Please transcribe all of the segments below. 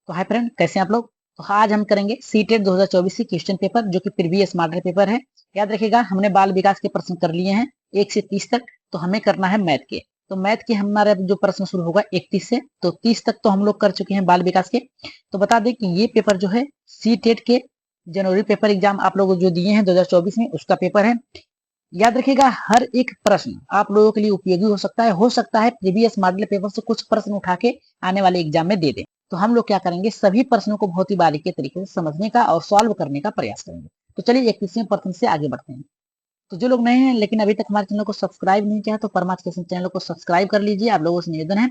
तो hi friend, कैसे हैं आप लोग। तो आज हम करेंगे सीटेट 2024 की क्वेश्चन पेपर, जो कि प्रीवियस मॉडल पेपर है। याद रखिएगा, हमने बाल विकास के प्रश्न कर लिए हैं 1 से 30 तक। तो हमें करना है मैथ के। तो मैथ के हमारा जो प्रश्न शुरू होगा 31 से, तो 30 तक तो हम लोग कर चुके हैं बाल विकास के। तो बता दें कि ये पेपर जो है सीटेट के जनवरी पेपर एग्जाम आप लोग जो दिए हैं 2024 में, उसका पेपर है। याद रखिएगा, हर एक प्रश्न आप लोगों के लिए उपयोगी हो सकता है प्रीवियस मॉडल पेपर से कुछ प्रश्न उठा के आने वाले एग्जाम में दे दें। तो हम लोग क्या करेंगे, सभी प्रश्नों को बहुत ही बारीकी तरीके से समझने का और सॉल्व करने का प्रयास करेंगे। तो चलिए 31वें प्रश्न से आगे बढ़ते हैं। तो जो लोग नए हैं लेकिन अभी तक हमारे चैनल को सब्सक्राइब नहीं किया, तो परमात्मा चैनल को सब्सक्राइब कर लीजिए। आप लोगों से निवेदन है,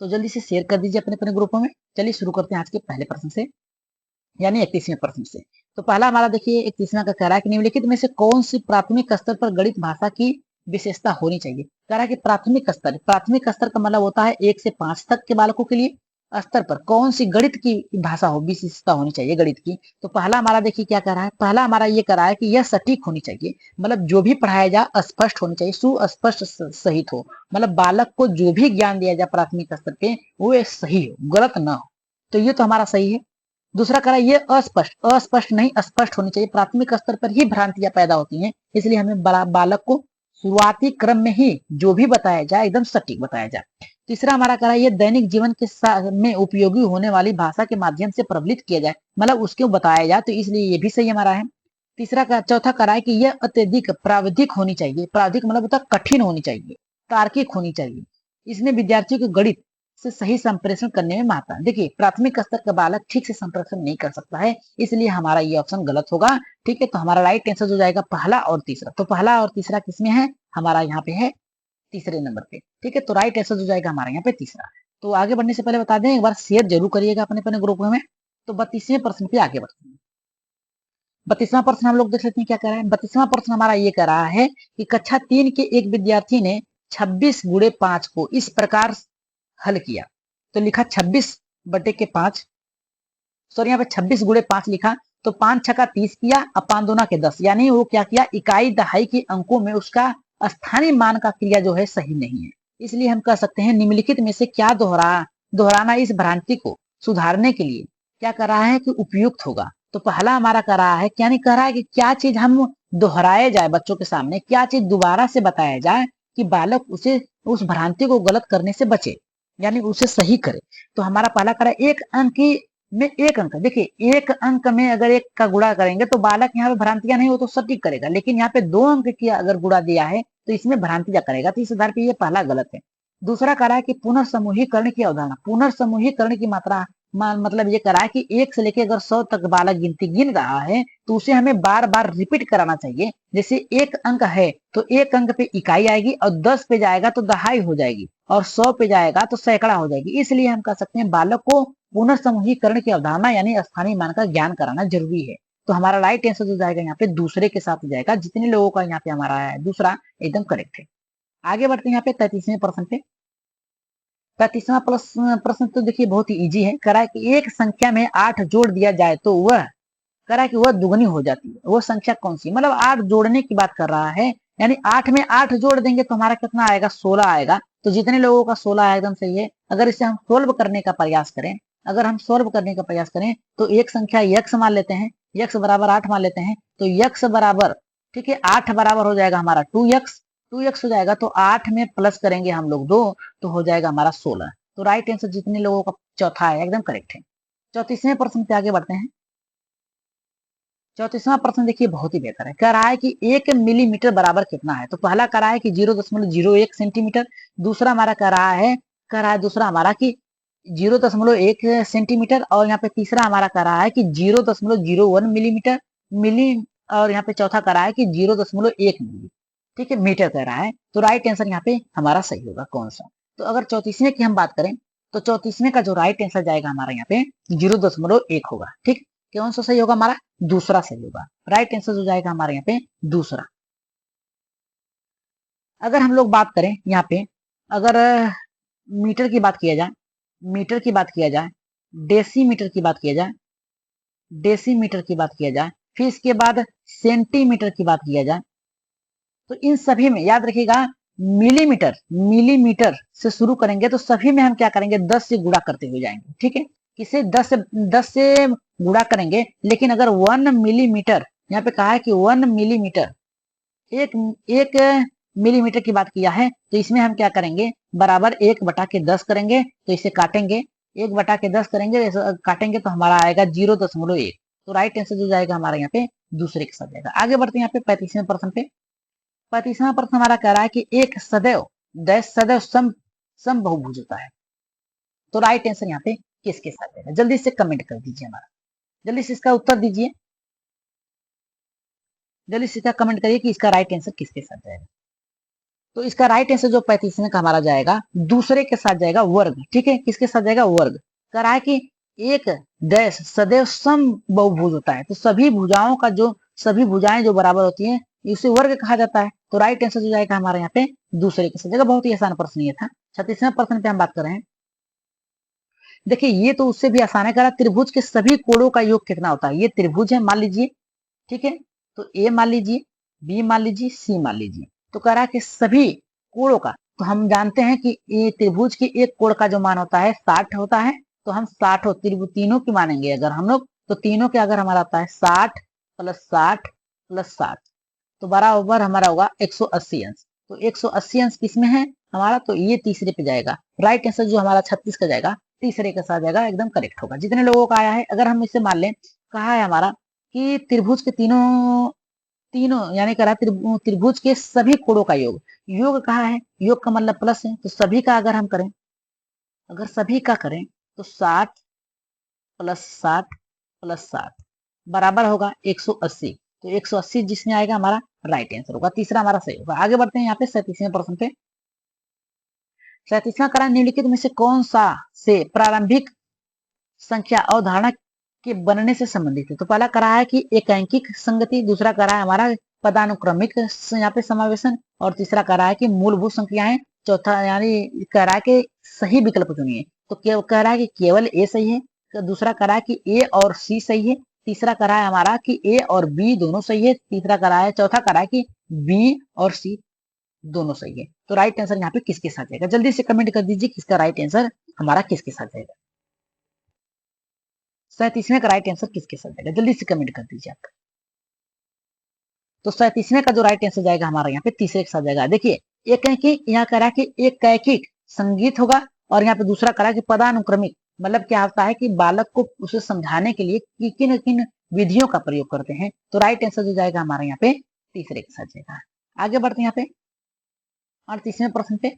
तो जल्दी से शेयर कर दीजिए अपने अपने ग्रुपों में। चलिए शुरू करते हैं आज के पहले प्रश्न से, यानी 31वें प्रश्न से। तो पहला हमारा देखिए 31वां का कह रहा है कि निम्नलिखित में से कौन सी प्राथमिक स्तर पर गणित भाषा की विशेषता होनी चाहिए। कह रहा है कि प्राथमिक स्तर का मतलब होता है 1 से 5 तक के बालकों के लिए स्तर पर कौन सी गणित की भाषा हो, विशेषता होनी चाहिए गणित की। तो पहला हमारा देखिए क्या कह रहा है, पहला हमारा ये कह रहा है कि यह सटीक होनी चाहिए। मतलब जो भी पढ़ाया जाए स्पष्ट होनी चाहिए, सुस्पष्ट सहित हो। मतलब बालक को जो भी ज्ञान दिया जाए प्राथमिक स्तर पे वो सही हो, गलत ना हो। तो ये तो हमारा सही है। दूसरा कह रहा है ये अस्पष्ट नहीं, स्पष्ट होनी चाहिए। प्राथमिक स्तर पर ही भ्रांतियां पैदा होती हैं, इसलिए हमें बालक को शुरुआती क्रम में ही जो भी बताया जाए एकदम सटीक बताया जाए। तीसरा हमारा कह रहा है ये दैनिक जीवन के में उपयोगी होने वाली भाषा के माध्यम से प्रबलित किया जाए, मतलब उसको बताया जाए, तो इसलिए ये भी सही हमारा है। चौथा कह रहा है कि यह अत्यधिक प्राविधिक होनी चाहिए। प्राविधिक मतलब होता है कठिन होनी चाहिए, तार्किक होनी चाहिए। इसमें विद्यार्थियों को गणित से सही संप्रेषण करने में महत्ता। देखिए, प्राथमिक स्तर का बालक ठीक से संप्रेषण नहीं कर सकता है, इसलिए हमारा ये ऑप्शन गलत होगा। ठीक है, तो हमारा राइट आंसर हो जाएगा पहला और तीसरा। तो पहला और तीसरा किसमें है, हमारा यहाँ पे है तीसरे नंबर पे। ठीक है, तो राइट आंसर हो जाएगा हमारा यहाँ पे तीसरा। तो आगे बढ़ने से पहले बता दें, एक बार शेयर जरूर करिएगा अपने अपने ग्रुप में। तो 32वें प्रश्न पे आगे बढ़ते हैं। 32वां प्रश्न हम लोग देख लेते हैं क्या कह रहा है। 32वां प्रश्न हमारा ये कह रहा है कि कक्षा 3 के एक विद्यार्थी ने 26 गुणे 5 को इस प्रकार हल किया। तो लिखा 26/5, सॉरी यहाँ पे 26 गुणे 5 लिखा। तो 5 छक्का 30 किया और 5 दूना के 10, यानी वो क्या किया, इकाई दहाई के अंकों में उसका स्थानीय मान का क्रिया जो है सही नहीं है। इसलिए हम कह सकते हैं निम्नलिखित में से क्या दोहराना इस भ्रांति को सुधारने के लिए क्या कर रहा है कि उपयुक्त होगा। तो पहला हमारा कर रहा है, यानी कह रहा है कि क्या चीज हम दोहराए जाए बच्चों के सामने, क्या चीज दोबारा से बताया जाए कि बालक उसे उस भ्रांति को गलत करने से बचे, यानी उसे सही करे। तो हमारा पहला करा एक अंक में एक अंक, देखिए एक अंक में अगर एक का गुणा करेंगे तो बालक यहाँ पे भ्रांतियां नहीं हो तो सटीक करेगा, लेकिन यहाँ पे 2 अंक की अगर गुणा दिया है तो इसमें भ्रांतियां करेगा। तो इस आधार पे ये पहला गलत है। दूसरा कह रहा है कि पुनर्समूहीकरण की अवधारणा, पुनर्समूहीकरण की मात्रा मतलब ये करा है कि 1 से लेकर अगर 100 तक बालक गिनती गिन रहा है तो उसे हमें बार बार रिपीट कराना चाहिए। जैसे एक अंक है तो एक अंक पे इकाई आएगी, और 10 पे जाएगा तो दहाई हो जाएगी, और 100 पे जाएगा तो सैकड़ा हो जाएगी। इसलिए हम कह सकते हैं बालक को पुनर्समूहीकरण की अवधारणा यानी स्थानीय मान का ज्ञान कराना जरूरी है। तो हमारा राइट आंसर जो जाएगा यहाँ पे दूसरे के साथ जाएगा। जितने लोगों का यहाँ पे हमारा है दूसरा एकदम करेक्ट है। आगे बढ़ते हैं यहाँ पे 33वें प्रश्न पे। 35वां प्रश्न तो देखिए बहुत ही इजी है। कह रहा है कि एक संख्या में 8 जोड़ दिया जाए तो वह कह रहा है कि वह दुगनी हो जाती है। वो संख्या कौन सी, मतलब 8 जोड़ने की बात कर रहा है, यानी 8 में 8 जोड़ देंगे तो हमारा कितना आएगा, 16 आएगा। तो जितने लोगों का 16 है एकदम सही है। अगर इसे हम सोल्व करने का प्रयास करें, तो एक संख्या यक्स मान लेते हैं, यक्स बराबर 8 मान लेते हैं। तो यक्स बराबर, ठीक है, 8 बराबर हो जाएगा हमारा 2x हो जाएगा। तो 8 में प्लस करेंगे हम लोग 2, तो हो जाएगा हमारा 16। तो राइट आंसर जितने लोगों का चौथा है एकदम करेक्ट है। 34वें प्रश्न पे आगे बढ़ते हैं। 34वां प्रश्न देखिए बहुत ही बेहतर है। कह रहा है कि 1 मिलीमीटर बराबर कितना है। तो पहला कह रहा है कि 0.01 सेंटीमीटर। दूसरा हमारा दूसरा हमारा कि 0.1 सेंटीमीटर। और यहाँ पे तीसरा हमारा कह रहा है कि 0.01 मिलीमीटर मिली। और यहाँ पे चौथा कह रहा है कि 0.1 मिली, ठीक है, मीटर कह रहा है। तो राइट आंसर यहाँ पे हमारा सही होगा कौन सा। तो अगर 34वें की हम बात करें तो 34वें का जो राइट आंसर जाएगा हमारा यहाँ पे 0.1 होगा। ठीक, कौन सा सही होगा हमारा, दूसरा सही होगा। राइट आंसर हो जाएगा हमारे यहाँ पे दूसरा। अगर हम लोग बात करें यहाँ पे, अगर मीटर की बात किया जाए, डेसीमीटर की बात किया जाए, फिर इसके बाद सेंटीमीटर की बात किया जाए, तो इन सभी में याद रखिएगा मिलीमीटर से शुरू करेंगे तो सभी में हम क्या करेंगे 10 से गुणा करते हुए जाएंगे। ठीक है, किसे 10 से गुणा करेंगे, लेकिन अगर 1 मिलीमीटर, यहाँ पे कहा है कि 1 मिलीमीटर, एक एक मिलीमीटर की बात किया है, तो इसमें हम क्या करेंगे, बराबर 1/10 करेंगे, तो इसे काटेंगे, 1/10 करेंगे, काटेंगे तो हमारा आएगा 0.1। तो राइट आंसर जो जाएगा हमारा यहाँ पे दूसरे के साथ जाएगा। आगे बढ़ते हैं यहाँ पे 35वें प्रश्न पे। 35वां प्रश्न हमारा कह रहा है कि एक सदैव सदैव सम बहुभुज होता है। तो राइट आंसर यहाँ पे किसके साथ जाएगा, जल्दी से कमेंट कर दीजिए, हमारा जल्दी से इसका उत्तर दीजिए, जल्दी से इसका कमेंट करिए कि इसका राइट आंसर किसके साथ जाएगा। तो इसका राइट आंसर जो 35वें का हमारा जाएगा दूसरे के साथ जाएगा, वर्ग। ठीक है, किसके साथ जाएगा, वर्ग। कह रहा है कि एक डैश सदैव सम बहुभुज होता है, तो सभी भुजाओं का जो सभी भुजाएं जो बराबर होती हैं इसे वर्ग कहा जाता है। तो राइट आंसर जो जाएगा हमारे यहाँ पे दूसरे के साथ जाएगा। बहुत ही आसान प्रश्न ये था। 36वें प्रश्न पे हम बात कर रहे हैं। देखिए ये तो उससे भी आसान है, कह रहा त्रिभुज के सभी कोणों का योग कितना होता है। ये त्रिभुज है मान लीजिए, ठीक है, तो ए मान लीजिए, बी मान लीजिए, सी मान लीजिए। तो कह रहा है कि सभी कोणों का, तो हम जानते हैं कि ये त्रिभुज की एक कोण का जो मान होता है 60 होता है, तो हम 60 त्रिभुज तीनों की मानेंगे अगर हम लोग, तो तीनों के अगर हमारा आता है 60 + 60 + 60, तो बराबर हमारा होगा 180 अंश। तो 180 अंश किसमें है हमारा, तो ये तीसरे पे जाएगा। राइट आंसर जो हमारा 36 का जाएगा तीसरे के साथ जाएगा, एकदम करेक्ट होगा। जितने लोगों का आया है, अगर हम इसे मान लें, कहा है हमारा कि त्रिभुज के तीनों तीनों यानी कह रहा है त्रिभुज के सभी कोणों का योग, योग कहा है, योग का मतलब प्लस है, तो सभी का अगर हम करें, अगर सभी का करें तो 60 + 60 + 60 बराबर होगा 180। तो 180 जिसमें आएगा हमारा राइट आंसर होगा, तीसरा हमारा सही होगा। आगे बढ़ते हैं यहाँ पे 37वें प्रश्न पे। 37वां करा निम्नलिखित में से कौन सा से प्रारंभिक संख्या अवधारणा के बनने से संबंधित है। तो पहला करा है कि एकैंकिक संगति, दूसरा करा है हमारा पदानुक्रमिक यहाँ पे समावेशन, और तीसरा करा है कि मूलभूत संख्याएं, चौथा यानी कह रहा है कि सही विकल्प चुनिए। तो कह रहा है कि केवल ए सही है, दूसरा करा है कि ए और सी सही है, तीसरा करा है हमारा कि ए और बी दोनों सही है, तीसरा करा है चौथा करा है कि बी और सी दोनों सही है। तो राइट आंसर यहाँ पे किसके साथ जाएगा, जल्दी से कमेंट कर दीजिए किसका राइट आंसर हमारा किसके साथ जाएगा। 37वें का राइट आंसर किसके साथ जाएगा, जल्दी से कमेंट कर दीजिए आप। तो 37वें का जो राइट आंसर जाएगा हमारा यहाँ पे तीसरे के साथ जाएगा। देखिए एक यहाँ करा कि एक कैकिक संगीत होगा, और यहाँ पे दूसरा करा कि पदानुक्रमिक, मतलब क्या होता है कि बालक को उसे समझाने के लिए कि किन किन विधियों का प्रयोग करते हैं। तो राइट आंसर जो जाएगा हमारा यहाँ पे तीसरे के साथ जाएगा। आगे बढ़ते हैं यहाँ पे 38वें प्रश्न पे।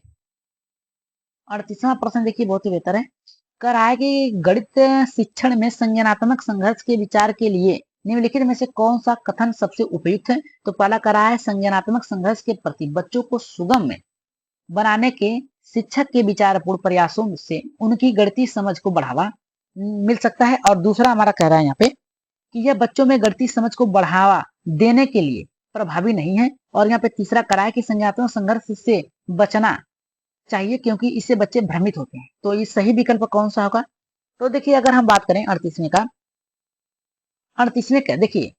38वां प्रश्न देखिए बहुत ही बेहतर है। कह रहा है कि गणित शिक्षण में संज्ञानात्मक संघर्ष के विचार के लिए निम्नलिखित में से कौन सा कथन सबसे उपयुक्त है। तो पहला कह रहा है संज्ञानात्मक संघर्ष के प्रति बच्चों को सुगम बनाने के शिक्षक के विचारपूर्ण प्रयासों से उनकी गणितीय समझ को बढ़ावा मिल सकता है। और दूसरा हमारा कह रहा है यहाँ पे कि यह बच्चों में गणितीय समझ को बढ़ावा देने के लिए प्रभावी नहीं है। और यहाँ पे तीसरा कह रहा है कि संज्ञानात्मक संघर्ष से बचना चाहिए क्योंकि इससे बच्चे भ्रमित होते हैं। तो ये सही विकल्प कौन सा होगा। तो देखिए अगर हम बात करें 38वें का, 38वें का देखिए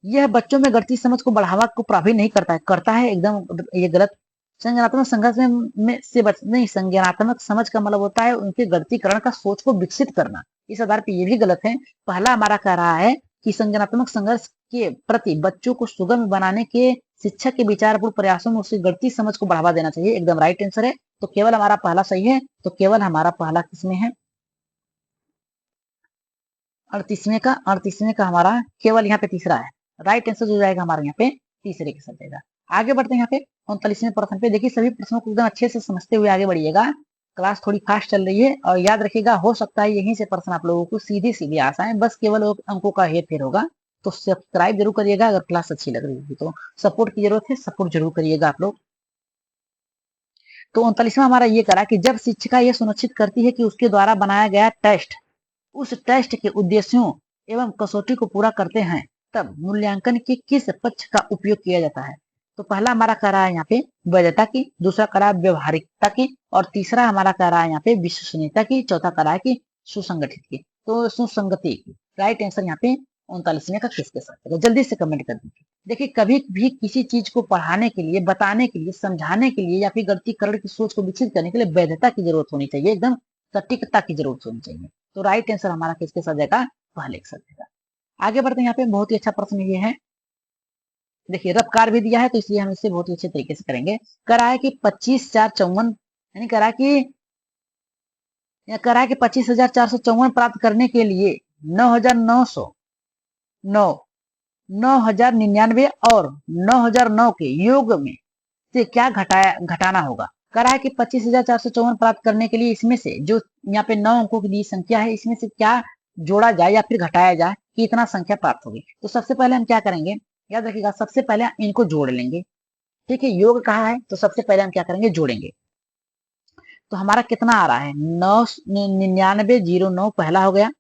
यह बच्चों में गणितीय समझ को बढ़ावा को प्रभावी नहीं करता है एकदम ये गलत। संज्ञानात्मक संघर्ष में से बचने, संज्ञानात्मक समझ का मतलब होता है उनके गणितीकरण का सोच को विकसित करना। इस आधार पर ये भी गलत है। पहला हमारा कह रहा है कि संज्ञानात्मक संघर्ष के प्रति बच्चों को सुगम बनाने के शिक्षक के विचारपूर्ण प्रयासों में उसकी गणितीय समझ को बढ़ावा देना चाहिए, एकदम राइट आंसर है। तो केवल हमारा पहला सही है। तो केवल हमारा पहला किसमें है 38वें का हमारा केवल यहाँ पे तीसरा है। राइट आंसर जो जाएगा हमारे यहाँ पे तीसरे के साथ जाएगा। आगे बढ़ते हैं यहाँ पे 39वें प्रश्न पे। देखिए सभी प्रश्नों को एकदम अच्छे से समझते हुए आगे बढ़िएगा। क्लास थोड़ी फास्ट चल रही है और याद रखिएगा हो सकता है यहीं से प्रश्न आप लोगों को सीधे सीधे आ जाए, बस केवल अंकों का हेर फेर होगा। तो सब्सक्राइब जरूर करिएगा अगर क्लास अच्छी लग रही होगी तो। सपोर्ट की जरूरत है, सपोर्ट जरूर करिएगा आप लोग। तो 39वां हमारा ये करा कि जब शिक्षिका यह सुनिश्चित करती है कि उसके द्वारा बनाया गया टेस्ट उस टेस्ट के उद्देश्यों एवं कसौटी को पूरा करते हैं, तब मूल्यांकन के किस पक्ष का उपयोग किया जाता है। तो पहला हमारा कह रहा है यहाँ पे वैधता की, दूसरा कह रहा है व्यवहारिकता की, और तीसरा हमारा कह रहा है यहाँ पे विश्वसनीयता की, चौथा कह रहा है कि सुसंगठित की। तो सुसंगति की। राइट आंसर यहाँ पे 39वें का किसके साथ है, जल्दी से कमेंट कर दीजिए। देखिए कभी भी किसी चीज को पढ़ाने के लिए, बताने के लिए, समझाने के लिए या फिर गणितीकरण की सोच को विकसित करने के लिए वैधता की जरूरत होनी चाहिए, एकदम सटीकता की जरूरत होनी चाहिए। तो राइट आंसर हमारा किसके साथ जाएगा? पहले के साथ जाएगा। आगे बढ़ते हैं, यहाँ पे बहुत ही अच्छा प्रश्न ये है। देखिए रफ्कार भी दिया है तो इसलिए हम इसे बहुत ही अच्छे तरीके से करेंगे। करा है कि 25,454 यानी करा कि 25,454 प्राप्त करने के लिए 9,900 9,099 और 9,009 के योग में से क्या घटाना होगा। करा है कि 25,454 प्राप्त करने के लिए इसमें से जो यहाँ पे 9 अंकों की दी संख्या है इसमें से क्या जोड़ा जाए या फिर घटाया जाए कि इतना संख्या प्राप्त होगी। तो सबसे पहले हम क्या करेंगे, याद रखिएगा, सबसे पहले इनको जोड़ लेंगे। ठीक है, योग कहा है तो सबसे पहले हम क्या करेंगे, जोड़ेंगे। तो हमारा कितना आ रहा है, 9909 पहला हो गया।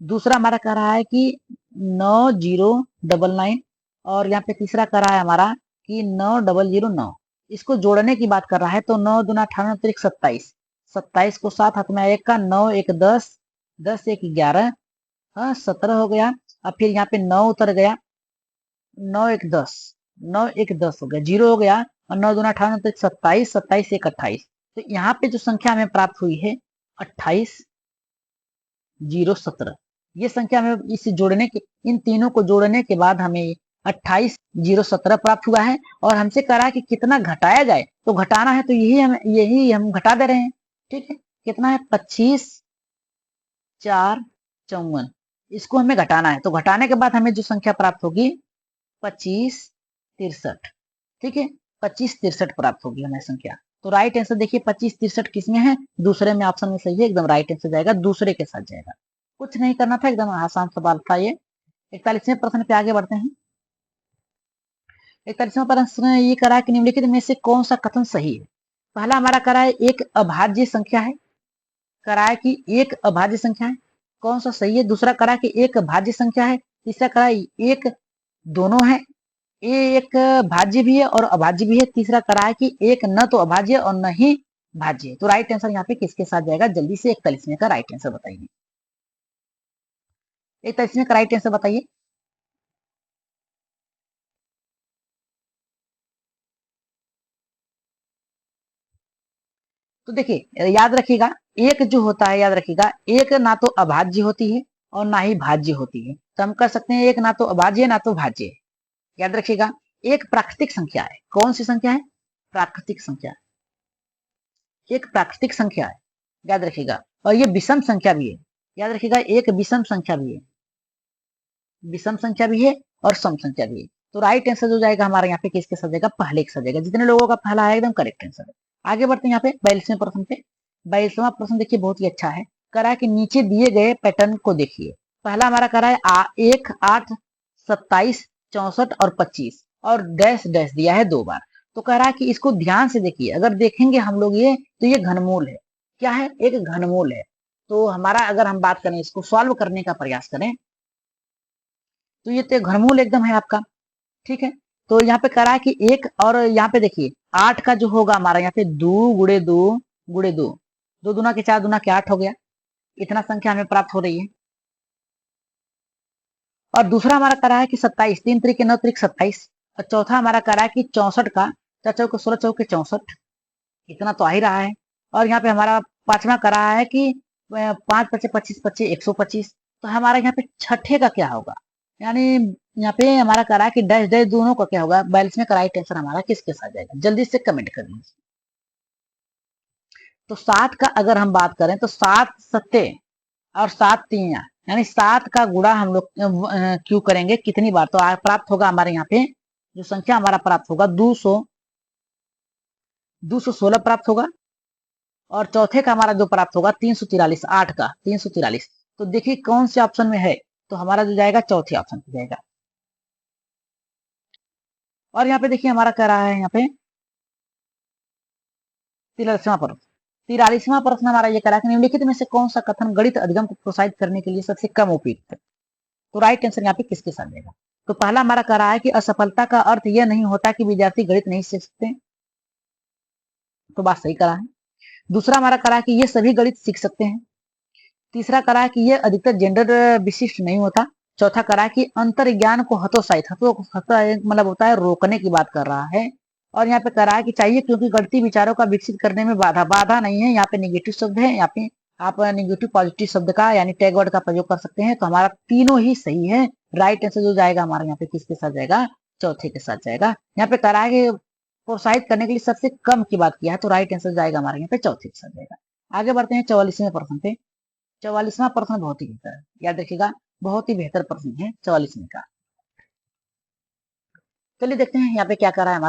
दूसरा हमारा कह रहा है कि 9099 और यहाँ पे तीसरा कह रहा है हमारा कि 9009। इसको जोड़ने की बात कर रहा है तो 9 दूना 18 27, 27 को 7 हाथ में एक का, 9 1 10, 10 1 11, हाँ 17 हो गया। अब फिर यहाँ पे 9 उतर गया, 9 1 10, 9 1 10 हो गया, 0 हो गया। और 9 दूना 18 27, 27 1 28। तो यहाँ पे जो संख्या हमें प्राप्त हुई है 28,017। ये संख्या हमें इस जोड़ने के, इन तीनों को जोड़ने के बाद हमें 28,017 प्राप्त हुआ है। और हमसे करा कि कितना घटाया जाए, तो घटाना है तो यही हम घटा दे रहे हैं। ठीक है, कितना है, 25,454, इसको हमें घटाना है। तो घटाने के बाद हमें जो संख्या प्राप्त होगी 25,63। ठीक है, 25,63 प्राप्त होगी हमें संख्या। तो राइट आंसर देखिए 25,63 किसमें है, दूसरे में, ऑप्शन में सही है, एकदम राइट आंसर जाएगा, दूसरे के साथ जाएगा। कुछ नहीं करना था, एकदम आसान सवाल था ये। 41वें प्रश्न पे आगे बढ़ते हैं। 41वां प्रश्न ये करा कि निम्नलिखित में से कौन सा कथन सही है। पहला हमारा करा है एक अभाज्य संख्या है, करा है कि एक अभाज्य संख्या है, कौन सा सही है। दूसरा करा कि एक भाज्य संख्या है। तीसरा करा एक दोनों है, एक भाज्य भी है और अभाज्य भी है। तीसरा करा है कि एक न तो अभाज्य और न ही भाज्य है। तो राइट आंसर यहाँ पे किसके साथ जाएगा, जल्दी से 41वें का राइट आंसर बताइए। 41वें का राइट आंसर बताइए। तो देखिए याद रखिएगा, एक जो होता है, याद रखिएगा, एक ना तो अभाज्य होती है और ना ही भाज्य होती है। तो हम कर सकते हैं एक ना तो अभाज्य ना तो भाज्य है। याद रखिएगा, एक प्राकृतिक संख्या है। कौन सी संख्या है, प्राकृतिक संख्या, एक प्राकृतिक संख्या है, याद रखिएगा। और ये विषम संख्या भी है, याद रखिएगा, एक विषम संख्या भी है, विषम संख्या भी है और सम संख्या भी है। तो राइट आंसर जो जाएगा हमारा यहाँ पे किसके साथ जाएगा, पहले के साथ जाएगा। जितने लोगों का पहला है एकदम करेक्ट आंसर है। आगे बढ़ते हैं यहाँ पे 42वें प्रश्न पे। 42वां प्रश्न देखिए बहुत ही अच्छा है। करा कि नीचे दिए गए पैटर्न को देखिए। पहला हमारा करा है 1 8 27 64 और 25 और डैश डैश दिया है 2 बार। तो कह रहा है कि इसको ध्यान से देखिए, अगर देखेंगे हम लोग ये, तो ये घनमूल है। क्या है, एक घनमूल है। तो हमारा अगर हम बात करें, इसको सॉल्व करने का प्रयास करें, तो ये तो घनमूल एकदम है आपका। ठीक है, तो यहाँ पे करा है कि एक, और यहाँ पे देखिए 8 का जो होगा हमारा यहाँ पे 2 गुड़े 2 गुड़े 2, 2 दूना के 4 दूना के 8 हो गया। इतना संख्या हमें प्राप्त हो रही है। और दूसरा हमारा करा है कि 27, 3 तरीके 9 तरीके 27। और चौथा हमारा करा है कि 64 का 4 चौके 16 चौके 64, इतना तो आ ही रहा है। और यहाँ पे हमारा पांचवा करा है कि 5 पचे 25 पचे 125। तो हमारा यहाँ पे छठे का क्या होगा, यानी यहाँ पे हमारा करा है कि डैश डैश दोनों का क्या होगा। 42 में का राइट आंसर हमारा किसके साथ जाएगा, जल्दी से कमेंट कर दीजिए। तो 7 का अगर हम बात करें तो 7 सत्ते और 7 तीया, यानी 7 का गुणा हम लोग क्यों करेंगे, कितनी बार, तो प्राप्त होगा हमारे यहाँ पे जो संख्या हमारा प्राप्त होगा 216 प्राप्त होगा। और चौथे का हमारा जो प्राप्त होगा 343, 8 का 343। तो देखिए कौन से ऑप्शन में है, तो हमारा जो जाएगा चौथे ऑप्शन पे जाएगा। और यहाँ पे देखिए हमारा कह रहा है यहाँ पे 43वां प्रश्न हमारा ये करा कि निम्नलिखित में से कौन सा कथन गणित अधिगम को प्रोत्साहित करने के लिए सबसे कम उपयुक्त है। तो राइट आंसर यहाँ पे किसके साथ जाएगा। तो पहला हमारा कह रहा है कि असफलता का अर्थ यह नहीं होता कि विद्यार्थी गणित नहीं सीख सकते, तो बात सही करा है। दूसरा हमारा करा है कि ये सभी गणित सीख सकते हैं। तीसरा करा है कि ये अधिकतर जेंडर विशिष्ट नहीं होता। चौथा करा है कि अंतर्ज्ञान को हतोत्साहित, मतलब होता है रोकने की बात कर रहा है। और यहाँ पे करा है कि चाहिए क्योंकि गणितीय विचारों का विकसित करने में बाधा नहीं है, यहाँ पे निगेटिव शब्द है, यहाँ पे आप निगेटिव पॉजिटिव शब्द का यानी टैग वर्ड का प्रयोग कर सकते हैं। तो हमारा तीनों ही सही है। राइट आंसर जो जाएगा हमारा यहाँ पे किसके साथ जाएगा, चौथे के साथ जाएगा। यहाँ पे करा के प्रोत्साहित करने के लिए सबसे कम की बात किया है, तो राइट आंसर जाएगा हमारे यहाँ पे चौथे के साथ जाएगा। आगे बढ़ते हैं 44वें प्रश्न पे। 44वां प्रश्न बहुत ही बेहतर है, याद रखिएगा, बहुत ही बेहतर प्रश्न है 44वें का। चलिए देखते हैं यहाँ पे क्या करा है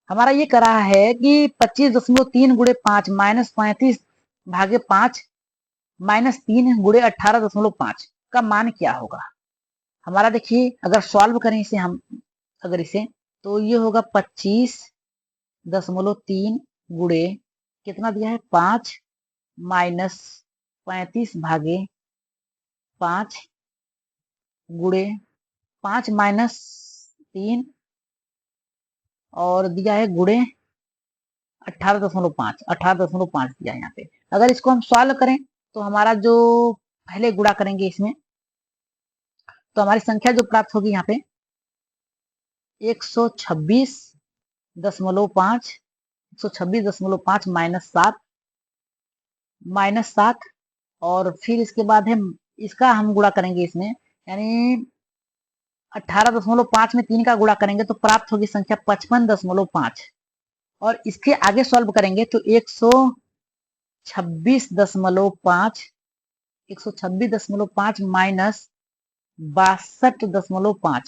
हमारा ये करा है कि 25.3 गुणे 5 माइनस 35 भागे 5 माइनस 3 गुणे 18.5 का मान क्या होगा। हमारा देखिए अगर सॉल्व करें इसे हम, अगर इसे, तो ये होगा 25.3 गुणे कितना दिया है 5 माइनस 35 भागे 5 गुणे 5 माइनस 3 और दिया है गुणे 18.5 दिया है यहाँ पे। अगर इसको हम सॉल्व करें तो हमारा जो पहले गुणा करेंगे इसमें, तो हमारी संख्या जो प्राप्त होगी यहाँ पे 126.5 126.5 माइनस 7 और फिर इसके बाद हम इसका हम गुणा करेंगे इसमें, यानी 18.5 में 3 का गुणा करेंगे तो प्राप्त होगी संख्या 55.5 और इसके आगे सॉल्व करेंगे तो 126.5 माइनस 62.5,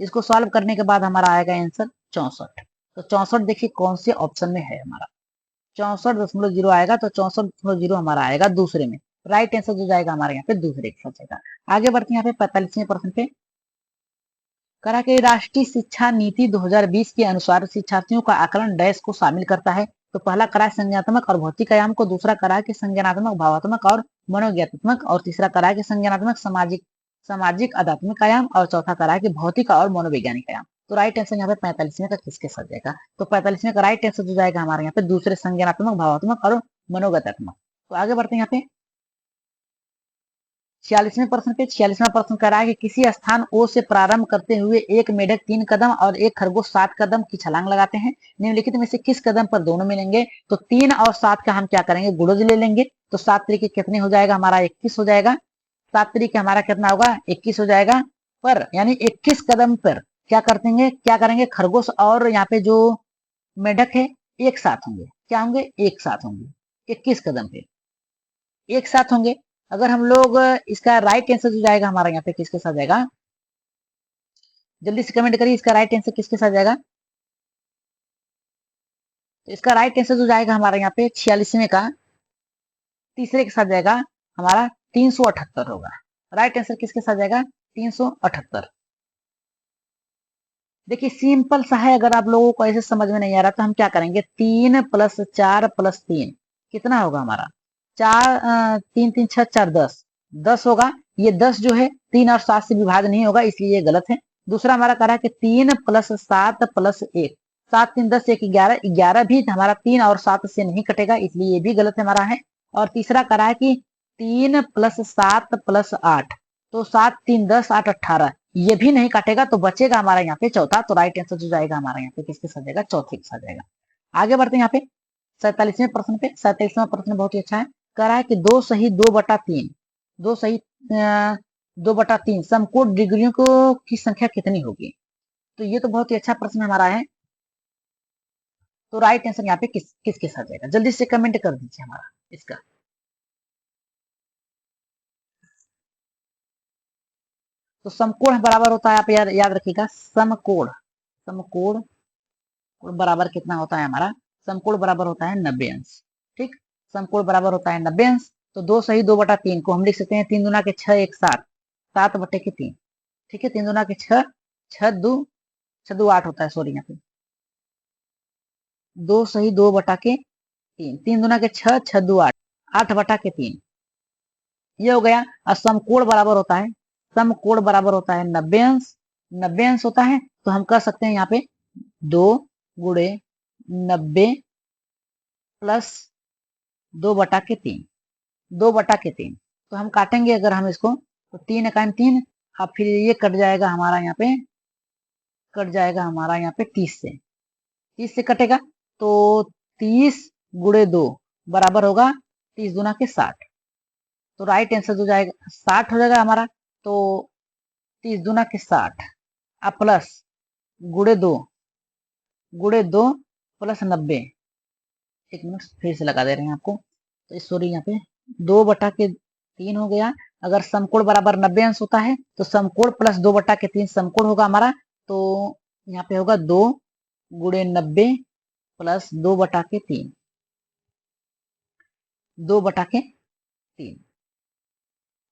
इसको सॉल्व करने के बाद हमारा आएगा आंसर 64। तो 64 देखिए कौन से ऑप्शन में है हमारा, 64.0 आएगा। तो 64.0 हमारा आएगा दूसरे में। राइट आंसर जो जाएगा हमारे यहाँ पे दूसरे के साथ जाएगा। आगे बढ़ते हैं यहाँ पे 45वें प्रश्न पे। करा कि राष्ट्रीय शिक्षा नीति 2020 के अनुसार शिक्षार्थियों का आकलन डैश को शामिल करता है। तो पहला करा संज्ञानात्मक और भौतिक आयाम को, दूसरा करा के संज्ञानात्मक भावात्मक और मनोज्ञानात्मक, और तीसरा करा के संज्ञानात्मक सामाजिक आध्यात्मिक आयाम, और चौथा करा के भौतिक और मनोवैज्ञानिक आयाम। तो राइट आंसर यहाँ पे 45वें का किसके साथ जाएगा, तो 45वें का राइट आंसर जो जाएगा हमारे यहाँ पे दूसरे संज्ञानात्मक भावात्मक और मनोगतात्मक। तो आगे बढ़ते हैं यहाँ पे 46वें प्रश्न पे। 46वां प्रश्न कह रहा है कि किसी स्थान O से प्रारंभ करते हुए एक मेढक 3 कदम और एक खरगोश 7 कदम की छलांग लगाते हैं। निम्नलिखित में से किस कदम पर दोनों मिलेंगे। तो 3 और 7 का हम क्या करेंगे, गुणज ले लेंगे। तो 7 तरीके कितने हो जाएगा हमारा 21 हो जाएगा। 7 तरीके हमारा कितना होगा 21 हो जाएगा। पर यानी 21 कदम पर क्या करेंगे खरगोश और यहाँ पे जो मेढक है एक साथ होंगे। क्या होंगे, एक साथ होंगे 21 कदम पे एक साथ होंगे। अगर हम लोग इसका राइट आंसर जो जाएगा हमारा यहाँ पे किसके साथ जाएगा, जल्दी से कमेंट करिए इसका राइट आंसर किसके साथ जाएगा। तो इसका राइट आंसर जो जाएगा हमारा यहाँ पे 46वें का तीसरे के साथ जाएगा हमारा 378 होगा। राइट आंसर किसके साथ जाएगा 378। देखिए सिंपल सा है, अगर आप लोगों को ऐसे समझ में नहीं आ रहा तो हम क्या करेंगे 3 + 4 + 3 कितना होगा हमारा 4 3 3 6 4 10 होगा। ये 10 जो है 3 और 7 से विभाज्य नहीं होगा, इसलिए ये गलत है। दूसरा हमारा कह रहा है कि 3 + 7 + 1 7 3 10 1 11 11 भी हमारा 3 और 7 से नहीं कटेगा, इसलिए ये भी गलत हमारा है। और तीसरा कह रहा है कि 3 + 7 + 8 तो 7 3 10 8 18 ये भी नहीं काटेगा, तो बचेगा हमारा यहाँ पे चौथा। तो राइट आंसर जो जाएगा हमारा यहाँ पे किसके साथ जाएगा, चौथे के साथ जाएगा। आगे बढ़ते हैं यहाँ पे 47वें प्रश्न पे। 47वां प्रश्न बहुत ही अच्छा है। कह रहा है कि 2 सही 2/3 2 सही 2/3 समकोण डिग्रियों को की संख्या कितनी होगी। तो ये तो बहुत ही अच्छा प्रश्न हमारा है। तो राइट आंसर यहाँ पे किसके साथ जाएगा, जल्दी से कमेंट कर दीजिए हमारा इसका। तो समकोण बराबर होता है, आप याद रखिएगा, समकोण समकोण बराबर कितना होता है हमारा, समकोण बराबर होता है 90 अंश। ठीक, समकोण बराबर होता है 90 अंश। तो 2 सही 2/3 को हम लिख सकते हैं 3 दूना के 6 1 7 7/3। ठीक है, 3 दूना के 6 6 दू 8 होता है, सॉरी यहाँ पे 2 सही 2/3 3 दूना के 6 6 दू 8 8/3 ये हो गया। और समकोण बराबर होता है 90 अंश। 90 अंश होता है तो हम कर सकते हैं यहाँ पे 2 गुणे 90 प्लस 2/3 2/3। तो हम काटेंगे अगर हम इसको तो 3 एकान 3 और फिर ये कट जाएगा हमारा यहाँ पे 30 से कटेगा। तो 30 गुणे 2 बराबर होगा 30 दूना के 60। तो राइट आंसर जो जाएगा 60 हो जाएगा हमारा। तो 30 दूना के 60 अब प्लस गुणे 2 प्लस 90। एक मिनट फिर से लगा दे रहे हैं आपको। तो सॉरी, यहाँ पे 2/3 हो गया। अगर समकोण बराबर 90 अंश होता है तो समकोण प्लस 2/3 समकोण होगा हमारा। तो यहाँ पे होगा 2 गुणे 90 प्लस 2/3, 2/3।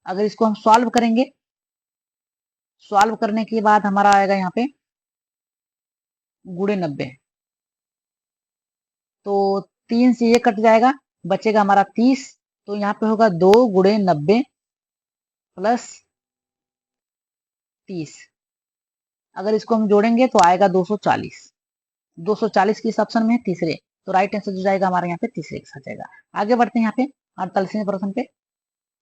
अगर इसको हम सॉल्व करेंगे, सॉल्व करने के बाद हमारा आएगा यहाँ पे गुणे 90। तो 3 से ये कट जाएगा, बचेगा हमारा 30। तो यहाँ पे होगा 2 गुणे 90 प्लस 30। अगर इसको हम जोड़ेंगे तो आएगा 240। 240 किस ऑप्शन में है? तीसरे। तो राइट आंसर जो जाएगा हमारे यहाँ पे तीसरे के साथ जाएगा। आगे बढ़ते हैं यहाँ पे 48वें प्रश्न पे।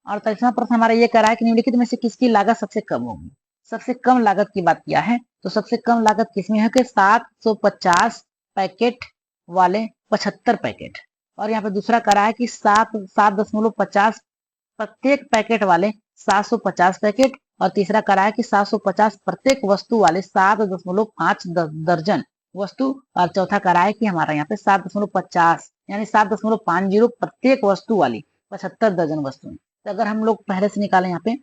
48वां प्रश्न हमारा ये कह रहा है कि निम्नलिखित में से किसकी लागत सबसे कम होगी। सबसे कम लागत की बात किया है, तो सबसे कम लागत किसमें है कि 750 पैकेट वाले 75 पैकेट। और यहाँ पे दूसरा कह रहा है कि 7.50 प्रत्येक पैकेट वाले 750 पैकेट। और तीसरा कह रहा है कि 750 प्रत्येक वस्तु वाले 7.5 दर्जन वस्तु। और चौथा कह रहा है कि हमारा यहाँ पे 7.50 यानी 7.50 प्रत्येक वस्तु वाली 75 दर्जन वस्तु। तो अगर हम लोग पहले से निकालें यहाँ पे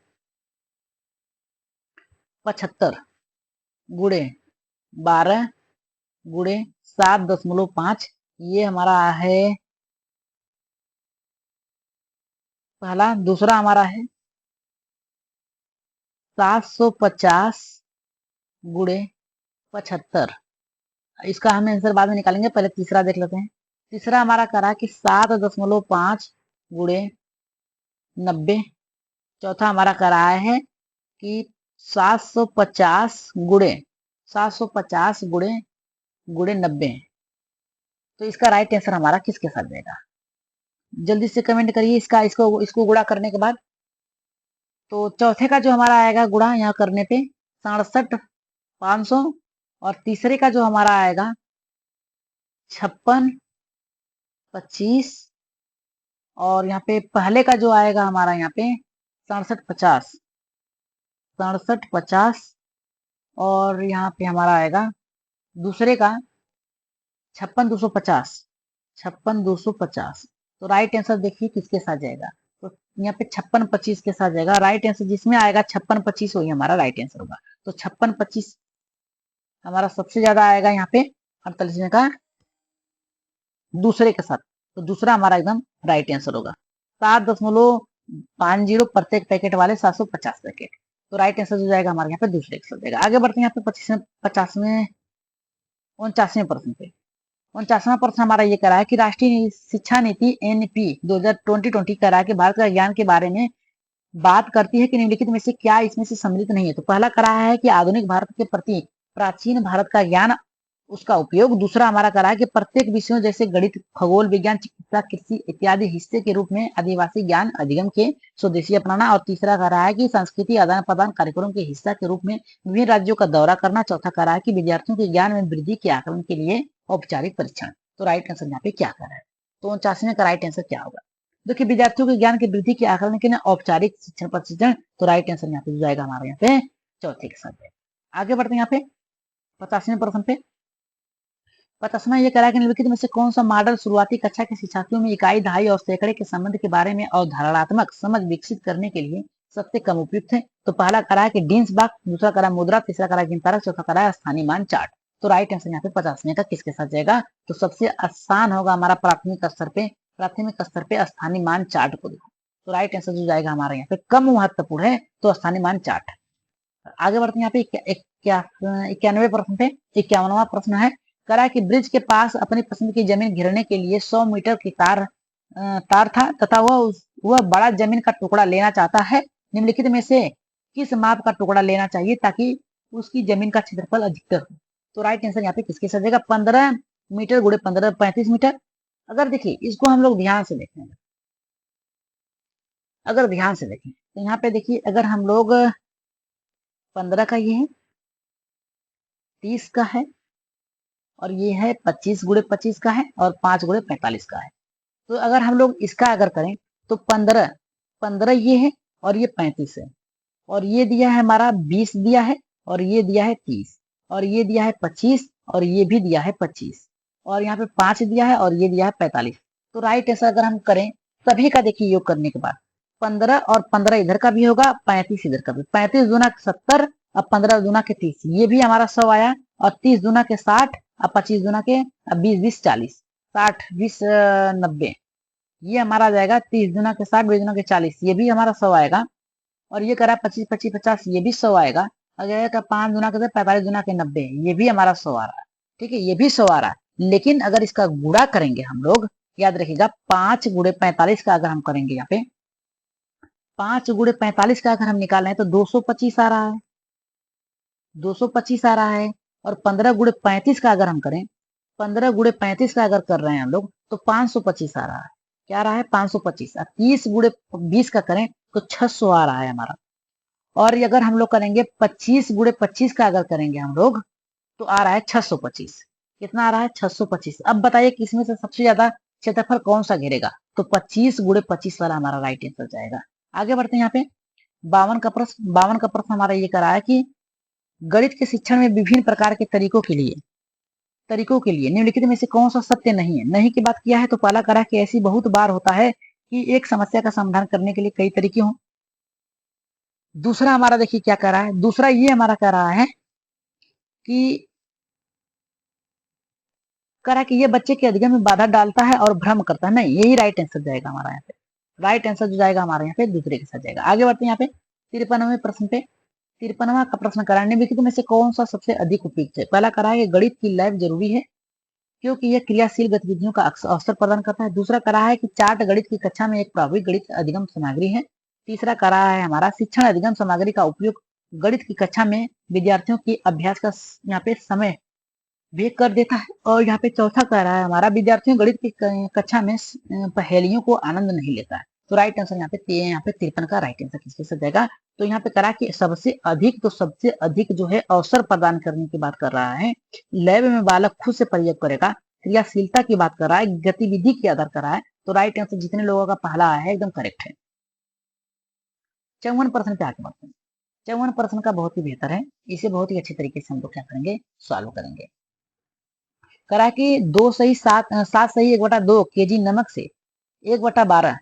75 गुणे 12 गुणे 7.5, ये हमारा है पहला। दूसरा हमारा है 750 गुणे 75। इसका हम आंसर बाद में निकालेंगे, पहले तीसरा देख लेते हैं। तीसरा हमारा कह रहा है कि 7.5 गुणे 90। चौथा हमारा कह रहा है कि 750 गुणे 90। तो इसका राइट आंसर हमारा किसके साथ जाएगा? जल्दी से कमेंट करिए इसको गुणा करने के बाद। तो चौथे का जो हमारा आएगा गुणा यहाँ करने पे 67,500। और तीसरे का जो हमारा आएगा 56,25। और यहाँ पे पहले का जो आएगा हमारा यहाँ पे 67,50। और यहाँ पे हमारा आएगा दूसरे का 56,250। तो राइट आंसर देखिए किसके साथ जाएगा। तो यहाँ पे 56,25 के साथ जाएगा। राइट आंसर जिसमें आएगा 56,25 वही हमारा राइट आंसर होगा। तो 56,25 हमारा सबसे ज्यादा आएगा यहाँ पे 48वें का दूसरे के साथ। तो दूसरा हमारा एकदम राइट आंसर होगा। 7.50 प्रत्येक पैकेट वाले 750 पैकेट। तो राइट आंसर जो जाएगा हमारे यहाँ पे दूसरे के साथ जाएगा। आगे बढ़ते हैं यहाँ पे 49वें प्रश्न पे। 49वां प्रश्न हमारा ये कह रहा है कि राष्ट्रीय शिक्षा नीति NP 2020 कह रहा है कि भारत का ज्ञान के बारे में बात करती है कि निम्नलिखित में से क्या इसमें से सम्मिलित नहीं है। तो पहला कह रहा है कि आधुनिक भारत के प्रति प्राचीन भारत का ज्ञान, उसका उपयोग। दूसरा हमारा कह रहा है कि प्रत्येक विषयों जैसे गणित, खगोल विज्ञान, चिकित्सा, कृषि इत्यादि हिस्से के रूप में आदिवासी ज्ञान अधिगम के स्वदेशी अपनाना। और तीसरा कह रहा है कि संस्कृति आदान प्रदान कार्यक्रम के हिस्सा के रूप में विभिन्न राज्यों का दौरा करना। चौथा कह रहा है कि विद्यार्थियों के ज्ञान में वृद्धि के आकलन के लिए औपचारिक परीक्षण। तो राइट आंसर यहाँ पे क्या कर रहा है? तो 49वें का राइट आंसर क्या होगा? देखिए, विद्यार्थियों के ज्ञान की वृद्धि के आकलन के लिए औपचारिक शिक्षण प्रशिक्षण। तो राइट आंसर यहाँ पे जाएगा हमारे यहाँ पे चौथे के साथ। आगे बढ़ते हैं यहाँ पे 50वें प्रश्न पे। 50वां ये कह रहा है कि निम्नलिखित में से कौन सा मॉडल शुरुआती कक्षा के शिक्षार्थियों में इकाई, दहाई और सैकड़े के संबंध के बारे में अवधारणात्मक समझ विकसित करने के लिए सबसे कम उपयुक्त है। तो पहला कह रहा है कि डिंसबर्ग, दूसरा कह रहा है मुद्रा, तीसरा कह रहा है गिनतारक, चौथा कह रहा है स्थानीय मान चार्ट। तो राइट आंसर यहाँ पे 50वें का किसके साथ जाएगा? तो सबसे आसान होगा हमारा प्राथमिक स्तर पे स्थानीय मान चार्ट को देखो। तो राइट आंसर जो जाएगा हमारा यहाँ पे कम महत्वपूर्ण है तो स्थानीय मान चार्ट। आगे बढ़ते हैं यहाँ पे 91वें प्रश्न पे। 51वां प्रश्न है, कह रहा है कि ब्रिज के पास अपनी पसंद की जमीन घेरने के लिए 100 मीटर की तार था तथा वह बड़ा जमीन का टुकड़ा लेना चाहता है। निम्नलिखित में से किस माप का टुकड़ा लेना चाहिए ताकि उसकी जमीन का क्षेत्रफल अधिकतर हो? तो राइट आंसर यहाँ पे किसके साथ जाएगा? 15 मीटर गुणे 15, 35 मीटर। अगर देखिए इसको हम लोग ध्यान से देखें, तो यहाँ पे देखिए अगर हम लोग 15 का ये है, 30 का है और ये है 25 गुणे 25 का है और 5 गुणे 45 का है। तो अगर हम लोग इसका अगर करें तो 15 ये है और ये 35 है, और ये दिया है हमारा 20 दिया है, और ये दिया है 30, और ये दिया है 25, और ये भी दिया है 25, और यहाँ पे 5 दिया है और ये दिया है 45। तो राइट आंसर अगर हम करें सभी का देखिए योग करने के बाद 15 और 15 इधर का भी होगा, 35 इधर का भी, 35 दूना 70 और 15 दूना के 30, ये भी हमारा 100 आया, और 30 दूना के 60 और 25 दूना के 20 20 40, 60 20 90, ये हमारा आ जाएगा 30 दुना के 60 20 दुना के 40, ये भी हमारा 100 आएगा, और ये करा 25 25 50, ये भी 100 आएगा, अगर का 5 दुना के 45 दुना के 90, ये भी हमारा 100 आ रहा है। ठीक है, ये भी 100 आ रहा है, लेकिन अगर इसका गुणा करेंगे हम लोग, याद रखिएगा 5 गुणे 45 का अगर हम करेंगे, यहाँ पे 5 गुणे 45 का अगर हम निकाल रहे हैं तो 225 आ रहा है, 225 आ रहा है। और 15 गुणे 35 का अगर हम करें, 15 गुणे 35 का अगर कर रहे हैं हम लोग तो 525 आ रहा है, क्या आ रहा है 525। 30 गुणे 20 का करें तो 600 आ रहा है हमारा। और अगर हम लोग करेंगे 25 गुणे 25 का अगर करेंगे हम लोग तो आ रहा है 625। कितना आ रहा है 625। अब बताइए किसमें से सबसे ज्यादा क्षेत्रफल कौन सा घेरेगा, तो 25 गुणे 25 वाला हमारा राइट आंसर जाएगा। आगे बढ़ते हैं, यहाँ पे 52 का प्रश्न हमारा ये करा है कि गणित के शिक्षण में विभिन्न प्रकार के तरीकों के लिए निम्नलिखित में से कौन सा सत्य नहीं है। नहीं की बात किया है तो पहला करा कि ऐसी बहुत बार होता है कि एक समस्या का समाधान करने के लिए कई तरीके हों। दूसरा हमारा देखिए क्या कह रहा है, दूसरा ये हमारा कह रहा है कि ये बच्चे के अधिगम में बाधा डालता है और भ्रम करता है। नहीं, यही राइट आंसर जाएगा हमारा यहाँ पे, राइट आंसर जो जाएगा हमारे यहाँ पे दूसरे के साथ जाएगा। आगे बढ़ते हैं यहाँ पे 53वें प्रश्न पे। 53वां का प्रश्न करा है निम्नलिखित में से कौन सा सबसे अधिक उपयुक्त है। पहला करा है गणित की लैब जरूरी है क्योंकि यह क्रियाशील गतिविधियों का अवसर प्रदान करता है। दूसरा करा है कि चार्ट गणित की कक्षा में एक प्रभावी गणित अधिगम सामग्री है। तीसरा करा है हमारा शिक्षण अधिगम सामग्री का उपयोग गणित की कक्षा में विद्यार्थियों के अभ्यास का यहाँ पे समय भी कर देता है। और यहाँ पे चौथा कह रहा है हमारा विद्यार्थियों गणित की कक्षा में पहेलियों को आनंद नहीं लेता है। तो राइट आंसर यहाँ पे 53 का राइट आंसर किसके साथ जाएगा, तो यहाँ पे करा कि सबसे अधिक जो है अवसर प्रदान करने की बात कर रहा है। लैब में बालक खुद से प्रयोग करेगा, क्रियाशीलता की बात कर रहा है, गतिविधि के आधार कर रहा है। तो राइट आंसर जितने लोगों का पहला आया है एकदम करेक्ट है। 54 प्रश्न पे आगे बढ़ते हैं। 54 प्रश्न का बहुत ही बेहतर है, इसे बहुत ही अच्छे तरीके से हम लोग क्या करेंगे, सॉल्व करेंगे। करा कि 7 सही 1/2 केजी नमक से 1/12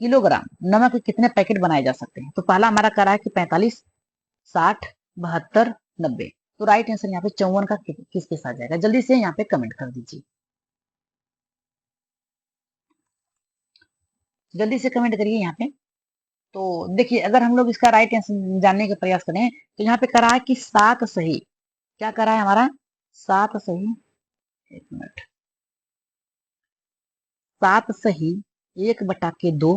किलोग्राम नमक के कितने पैकेट बनाए जा सकते हैं। तो पहला हमारा करा है कि 45 60 72 90। तो राइट आंसर यहाँ पे 54 का किसके साथ जाएगा, जल्दी से यहाँ पे कमेंट कर दीजिए, जल्दी से कमेंट करिए यहाँ पे। तो देखिए अगर हम लोग इसका राइट आंसर जानने का प्रयास करें तो यहाँ पे करा है कि 7 सही, क्या करा है हमारा 7 सही, एक मिनट, 7 सही 1/2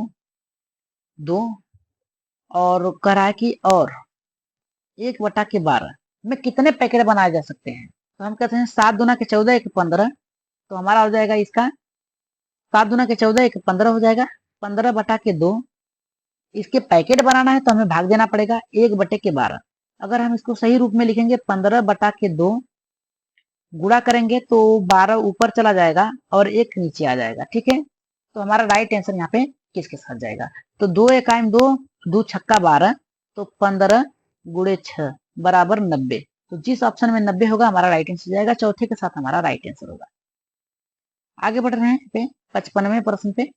2 और करा है कि और 1/12 में कितने पैकेट बनाए जा सकते हैं। तो हम कहते हैं 7 दूना के 14 1 15, तो हमारा हो जाएगा इसका 7 दूना के 14 1 15 हो जाएगा, 15/2। इसके पैकेट बनाना है तो हमें भाग देना पड़ेगा 1/12। अगर हम इसको सही रूप में लिखेंगे 15/2 गुणा करेंगे तो 12 ऊपर चला जाएगा और 1 नीचे आ जाएगा। ठीक है, तो हमारा राइट आंसर यहाँ पे किसके साथ जाएगा, तो 2 1 2 2 छक्का 12, तो 15 गुणे 6 बराबर 90। तो जिस ऑप्शन में 90 होगा हमारा राइट आंसर जाएगा, चौथे के साथ हमारा राइट आंसर होगा। आगे बढ़ रहे हैं पे 55वें प्रश्न पे।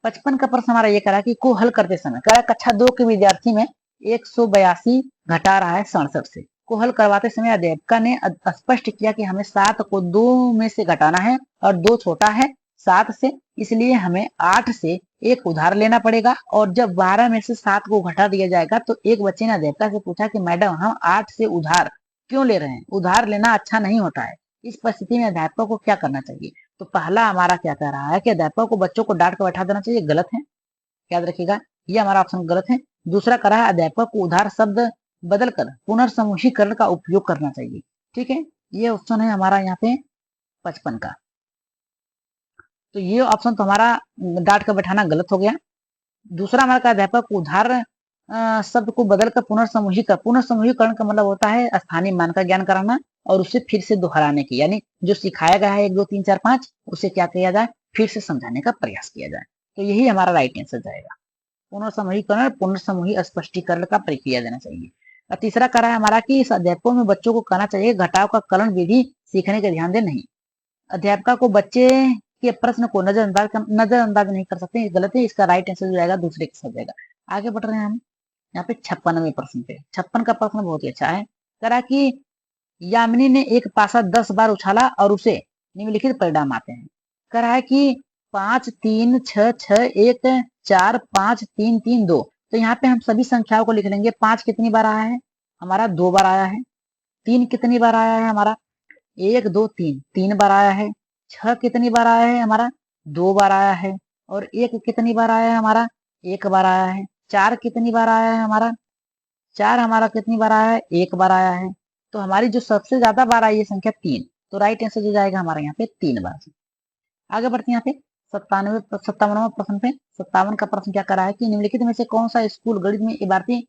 55 का प्रश्न हमारा ये करा कि को हल करते समय करा कक्षा 2 के विद्यार्थी में 182 घटा रहा है 67 से। को हल करवाते समय अध्यापिका ने स्पष्ट किया कि हमें 7 को 2 में से घटाना है और 2 छोटा है 7 से, इसलिए हमें 8 से एक उधार लेना पड़ेगा। और जब 12 में से 7 को घटा दिया जाएगा तो एक बच्चे ने अध्यापिका से पूछा कि मैडम हम 8 से उधार क्यों ले रहे हैं, उधार लेना अच्छा नहीं होता है, इस परिस्थिति में अध्यापक को क्या करना चाहिए। तो पहला हमारा क्या कह रहा है कि अध्यापक को बच्चों को डांट कर बैठा देना चाहिए, गलत है, याद रखिएगा ये हमारा ऑप्शन गलत है। दूसरा कह रहा है अध्यापक को उधार शब्द बदलकर पुनर्समूहीकरण का उपयोग करना चाहिए। ठीक है, ये ऑप्शन है हमारा यहाँ पे 55 का। तो ये ऑप्शन तो हमारा डांट कर बैठाना गलत हो गया। दूसरा हमारा अध्यापक को उधार शब्द को बदलकर पुनर्समूहीकरण का मतलब होता है स्थानीय मान का ज्ञान कराना, और उसे फिर से दोहराने की, यानी जो सिखाया गया है 1 2 3 4 5 उसे क्या किया जाए, फिर से समझाने का प्रयास किया जाए। तो यही हमारा राइट आंसर जाएगा। पुनर्समूहीकरण, पुनर्समूही स्पष्टीकरण का प्रक्रिया देना चाहिए। और तीसरा करा है हमारा कि इस अध्यापकों में बच्चों को कहना चाहिए घटाव का कलन विधि सीखने का ध्यान दे नहीं। अध्यापका को बच्चे के प्रश्न को नजरअंदाज नहीं कर सकते, गलत है। इसका राइट आंसर जो जाएगा दूसरे के साथ जाएगा। आगे बढ़ रहे हैं हम यहाँ पे 56वें प्रश्न पे। 56 का प्रश्न बहुत ही अच्छा है। करा कि यामिनी ने एक पासा 10 बार उछाला और उसे निम्नलिखित परिणाम आते हैं। करा है कि 5 3 6 6 1 4 5 3 3 2। तो यहाँ पे हम सभी संख्याओं को लिख लेंगे। 5 कितनी बार आया है हमारा, 2 बार आया है। 3 कितनी बार आया है हमारा, 1 2 3 3 बार आया है। 6 कितनी बार आया है हमारा, 2 बार आया है। और 1 कितनी बार आया है हमारा, 1 बार आया है। 4 कितनी बार आया है हमारा, 4 हमारा कितनी बार आया है, 1 बार आया है। तो हमारी जो सबसे ज्यादा बार आई है संख्या 3। तो राइट आंसर जो जाएगा हमारा यहाँ पे 3 बार। आगे बढ़ते हैं यहाँ पे 57वां प्रश्न पे। 57 का प्रश्न क्या करा है कि निम्नलिखित में से कौन सा स्कूल गणित में इबारती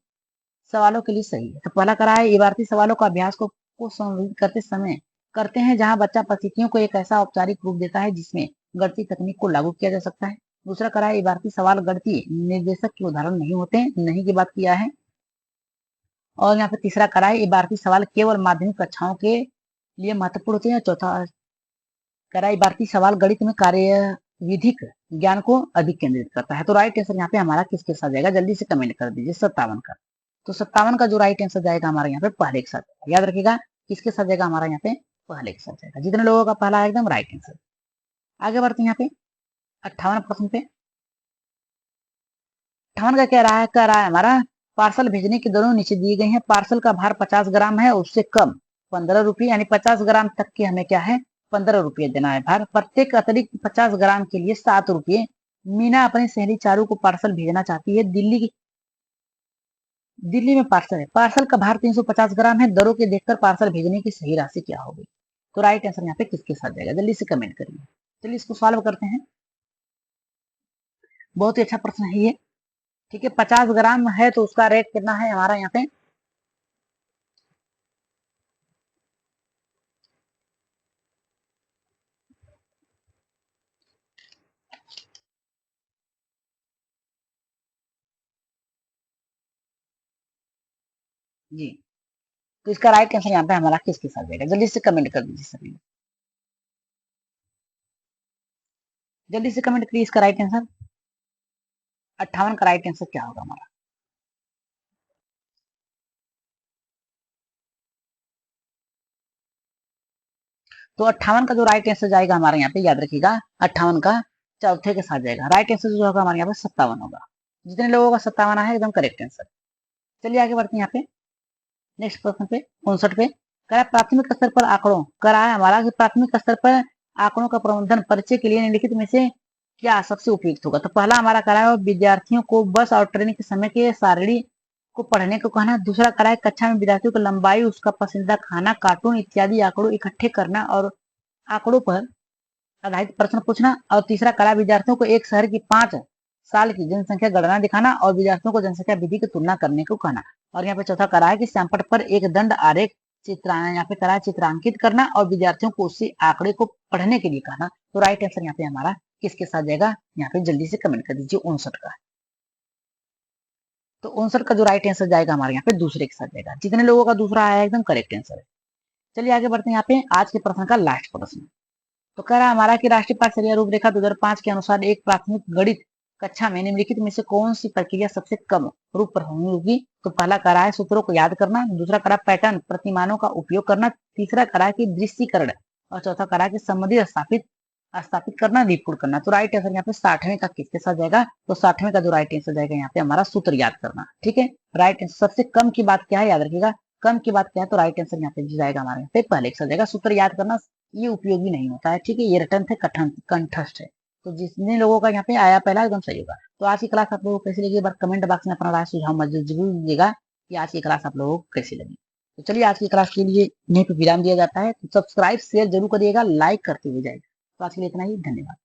सवालों के लिए सही है। तो पहला करा है इबारती सवालों का अभ्यास को संबोधित करते समय करते हैं जहां बच्चा परिस्थितियों को एक ऐसा औपचारिक रूप देता है जिसमें गणितीय तकनीक को लागू किया जा सकता है। दूसरा करा है इबारती सवाल गणितीय निर्देशक के उदाहरण नहीं होते, नहीं की बात किया है। और यहाँ पे तीसरा करा है इबारती सवाल केवल माध्यमिक कक्षाओं के लिए महत्वपूर्ण होते हैं। चौथा करा है इबारती सवाल गणित में कार्य विधिक ज्ञान को अधिक केंद्रित करता है। तो राइट आंसर यहाँ पे हमारा किसके साथ जाएगा, जल्दी से कमेंट कर दीजिए। 57 का। तो 57 का जो राइट आंसर जाएगा हमारे यहाँ पे पहले के साथ, याद रखिएगा किसके साथ जाएगा हमारा यहाँ पे पहले के साथ जाएगा। जितने लोगों का पहला एकदम राइट आंसर। आगे बढ़ते हैं यहाँ पे 58 प्रश्न पे। 58 का क्या रहा है, कह रहा है हमारा पार्सल भेजने की दरों नीचे दी गई है। पार्सल का भार 50 ग्राम है, उससे कम 15 रुपये, यानी 50 ग्राम तक के हमें क्या है 15 रुपये देना है भार। प्रत्येक अतिरिक्त 50 ग्राम के लिए 7 रुपये। मीना अपनी सहेली चारू को पार्सल भेजना चाहती है। दिल्ली में पार्सल है। पार्सल का भार 350 ग्राम है। दरों के देखकर पार्सल भेजने की सही राशि क्या होगी। तो राइट आंसर यहाँ पे किसके साथ जाएगा, जल्दी से कमेंट करिए। चलिए इसको सॉल्व करते हैं। बहुत ही अच्छा प्रश्न है ये। ठीक है, 50 ग्राम है तो उसका रेट कितना है हमारा यहाँ पे, जी। तो इसका राइट आंसर यहाँ पे हमारा किसके साथ जाएगा, जल्दी से कमेंट कर दीजिए सभी। जल्दी से कमेंट करिए इसका राइट आंसर। 58 का राइट आंसर क्या होगा हमारा। तो 58 का जो राइट आंसर जाएगा हमारे यहाँ पे, याद रखिएगा 58 का चौथे के साथ जाएगा। राइट आंसर जो होगा हमारे यहाँ पे 57 होगा। जितने लोगों का 57 है एकदम करेक्ट आंसर। चलिए आगे बढ़ते हैं यहाँ पे नेक्स्ट प्रश्न पे 59 पे। करा प्राथमिक स्तर पर आंकड़ों, करा है हमारा कि प्राथमिक स्तर पर आंकड़ों का प्रबंधन परिचय के लिए निम्नलिखित में से क्या सबसे उपयुक्त होगा। तो पहला हमारा करा है विद्यार्थियों को बस और ट्रेन के समय के सारणी को पढ़ने को कहना। दूसरा करा है कक्षा में विद्यार्थियों को लंबाई, उसका पसंदीदा खाना, कार्टून इत्यादि आंकड़ों इकट्ठे करना और आंकड़ों पर आधारित प्रश्न पूछना। और तीसरा करा विद्यार्थियों को एक शहर की 5 साल की जनसंख्या गणना दिखाना और विद्यार्थियों को जनसंख्या विधि की तुलना करने को कहना। और यहाँ पे चौथा करा है कि सैंपट पर एक दंड आरेख यहाँ पे करा है चित्रांकित करना और विद्यार्थियों को उसी आंकड़े को पढ़ने के लिए कहना। तो राइट आंसर यहाँ पे हमारा किसके साथ जाएगा, यहाँ पे जल्दी से कमेंट कर दीजिए 59 का। तो 59 का जो राइट आंसर जाएगा हमारे यहाँ पे दूसरे के साथ जाएगा। जितने लोगों का दूसरा आया एकदम करेक्ट आंसर है। चलिए आगे बढ़ते हैं यहाँ पे आज के प्रश्न का लास्ट प्रश्न। तो कह रहा है हमारा कि राष्ट्रीय पाठ्यचर्या रूपरेखा 2005 के अनुसार एक प्राथमिक गणित कक्षा में निम्नलिखित में से कौन सी प्रक्रिया सबसे कम रूप पर होगी। तो पहला कह रहा है सूत्रों को याद करना, दूसरा कह रहा है पैटर्न प्रतिमानों का उपयोग करना, तीसरा कह रहा है कि दृश्यकरण और चौथा कह रहा है कि संबंधी स्थापित करना, रिपोर्ट करना। तो राइट आंसर यहाँ पे 60वें का किसके साथ जाएगा, तो 60वें का जो राइट आंसर जाएगा यहाँ पे हमारा सूत्र याद करना। ठीक है, राइट आंसर सबसे कम की बात क्या है याद रखिएगा, कम की बात क्या है। तो राइट आंसर यहाँ पे जाएगा हमारे यहाँ पे पहले के साथ जाएगा। सूत्र याद करना ये उपयोगी नहीं होता है। ठीक है, ये रटन थे कंठस्थ है। तो जितने लोगों का यहाँ पे आया पहला एकदम सही होगा। तो आज की क्लास आप लोगों को कैसी लगी, एक बार कमेंट बॉक्स में अपना राय सुझाव मौजूद जरूर दीजिएगा कि आज की क्लास आप लोगों को कैसी लगी। तो चलिए आज की क्लास के लिए यहीं पे विराम दिया जाता है। तो सब्सक्राइब शेयर जरूर करिएगा, लाइक करते हुए जाएगा। तो आज के लिए इतना ही, धन्यवाद।